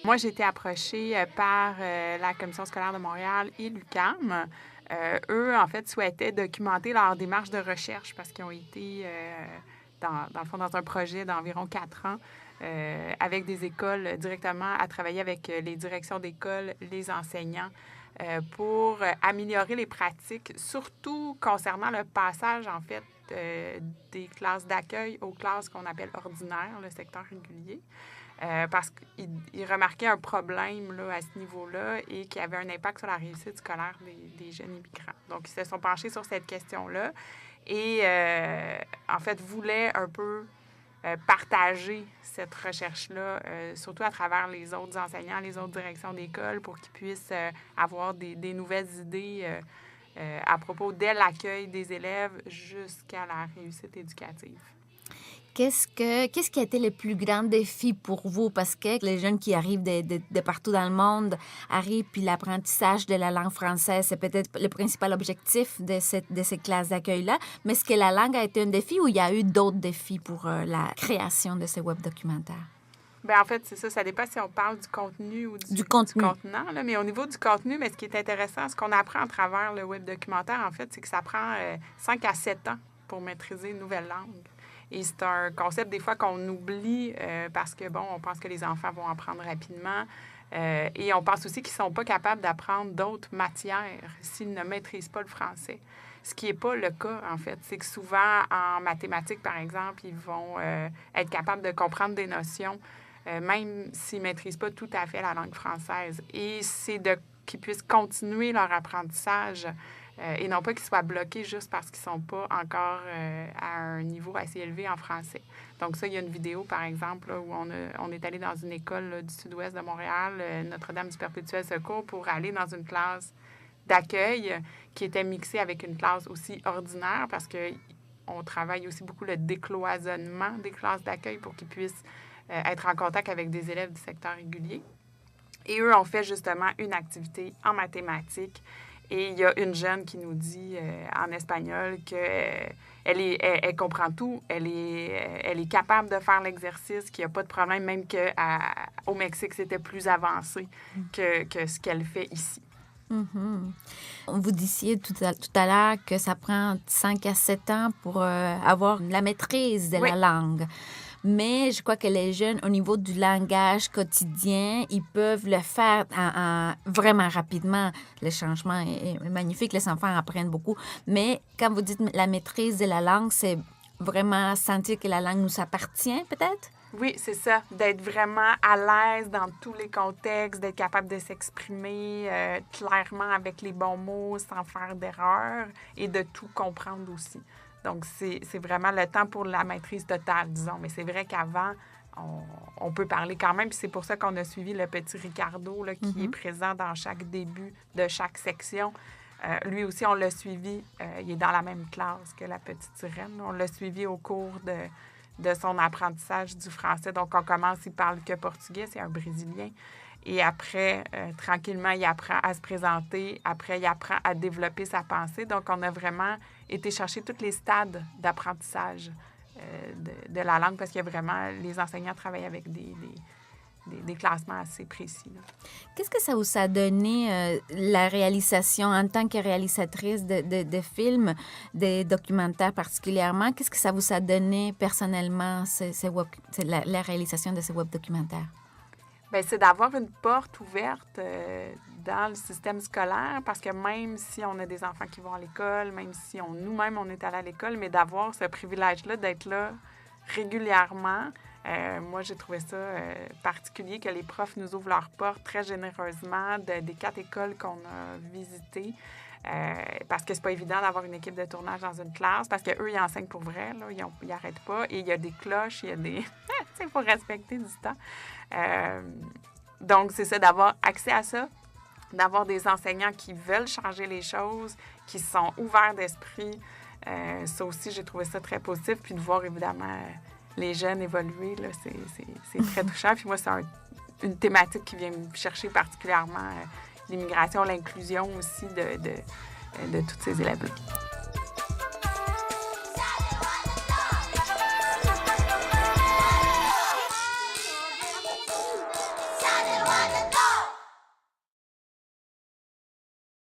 Moi, j'ai été approchée par la Commission scolaire de Montréal et l'UQAM. Eux, en fait, souhaitaient documenter leur démarche de recherche parce qu'ils ont été, dans le fond, dans un projet d'environ 4 ans avec des écoles directement à travailler avec les directions d'école, les enseignants, pour améliorer les pratiques, surtout concernant le passage, en fait, des classes d'accueil aux classes qu'on appelle ordinaires, le secteur régulier. Parce qu'ils remarquaient un problème là, à ce niveau-là et qui avait un impact sur la réussite scolaire des jeunes immigrants. Donc, ils se sont penchés sur cette question-là et, en fait, voulaient un peu partager cette recherche-là, surtout à travers les autres enseignants, les autres directions d'école, pour qu'ils puissent avoir des nouvelles idées à propos dès l'accueil des élèves jusqu'à la réussite éducative. Qu'est-ce qui a été le plus grand défi pour vous? Parce que les jeunes qui arrivent de partout dans le monde arrivent, puis l'apprentissage de la langue française, c'est peut-être le principal objectif de ces classes d'accueil-là. Mais est-ce que la langue a été un défi ou il y a eu d'autres défis pour la création de ces web documentaires? Bien, en fait, c'est ça. Ça dépend si on parle du contenu ou du contenant. Là. Mais au niveau du contenu, mais ce qui est intéressant, ce qu'on apprend à travers le web documentaire, en fait, c'est que ça prend 5 à 7 ans pour maîtriser une nouvelle langue. Et c'est un concept, des fois, qu'on oublie parce que, bon, on pense que les enfants vont apprendre rapidement. Et on pense aussi qu'ils ne sont pas capables d'apprendre d'autres matières s'ils ne maîtrisent pas le français. Ce qui n'est pas le cas, en fait. C'est que souvent, en mathématiques, par exemple, ils vont être capables de comprendre des notions, même s'ils ne maîtrisent pas tout à fait la langue française. Et c'est qu'ils puissent continuer leur apprentissage et non pas qu'ils soient bloqués juste parce qu'ils ne sont pas encore à un niveau assez élevé en français. Donc ça, il y a une vidéo, par exemple, là, où on est allé dans une école là, du sud-ouest de Montréal, Notre-Dame du Perpétuel Secours, pour aller dans une classe d'accueil qui était mixée avec une classe aussi ordinaire parce qu'on travaille aussi beaucoup le décloisonnement des classes d'accueil pour qu'ils puissent être en contact avec des élèves du secteur régulier. Et eux ont fait justement une activité en mathématiques. Et il y a une jeune qui nous dit en espagnol qu'elle comprend tout, elle est capable de faire l'exercice, qu'il n'y a pas de problème, même qu'au Mexique, c'était plus avancé que ce qu'elle fait ici. Mm-hmm. Vous disiez tout à l'heure que ça prend 5 à 7 ans pour avoir la maîtrise de la langue. Mais je crois que les jeunes, au niveau du langage quotidien, ils peuvent le faire vraiment rapidement. Le changement est magnifique, les enfants apprennent beaucoup. Mais quand vous dites la maîtrise de la langue, c'est vraiment sentir que la langue nous appartient, peut-être? Oui, c'est ça. D'être vraiment à l'aise dans tous les contextes, d'être capable de s'exprimer clairement avec les bons mots, sans faire d'erreur et de tout comprendre aussi. Donc, c'est vraiment le temps pour la maîtrise totale, disons. Mais c'est vrai qu'avant, on peut parler quand même. Puis c'est pour ça qu'on a suivi le petit Ricardo là, qui est présent dans chaque début de chaque section. Lui aussi, on l'a suivi. Il est dans la même classe que la petite sirène. On l'a suivi au cours de son apprentissage du français. Donc, on commence, il parle que portugais. C'est un Brésilien. Et après, tranquillement, il apprend à se présenter. Après, il apprend à développer sa pensée. Donc, on a vraiment été chercher tous les stades d'apprentissage de la langue parce qu'il y a vraiment... Les enseignants travaillent avec des classements assez précis. Là. Qu'est-ce que ça vous a donné, la réalisation, en tant que réalisatrice de films, des documentaires particulièrement? Qu'est-ce que ça vous a donné personnellement, la réalisation de ces web documentaires? Bien, c'est d'avoir une porte ouverte dans le système scolaire parce que même si on a des enfants qui vont à l'école, même si nous-mêmes, on est allés à l'école, mais d'avoir ce privilège-là d'être là régulièrement, moi, j'ai trouvé ça particulier que les profs nous ouvrent leurs portes très généreusement des 4 écoles qu'on a visitées. Parce que c'est pas évident d'avoir une équipe de tournage dans une classe, parce qu'eux, ils enseignent pour vrai, là, ils n'arrêtent pas. Et il y a des cloches, il y a des... Il faut respecter du temps. Donc, c'est ça, d'avoir accès à ça, d'avoir des enseignants qui veulent changer les choses, qui sont ouverts d'esprit. Ça aussi, j'ai trouvé ça très positif. Puis de voir, évidemment, les jeunes évoluer, là, c'est très touchant. Puis moi, c'est une thématique qui vient me chercher particulièrement... l'immigration, l'inclusion aussi de tous ces élèves-là.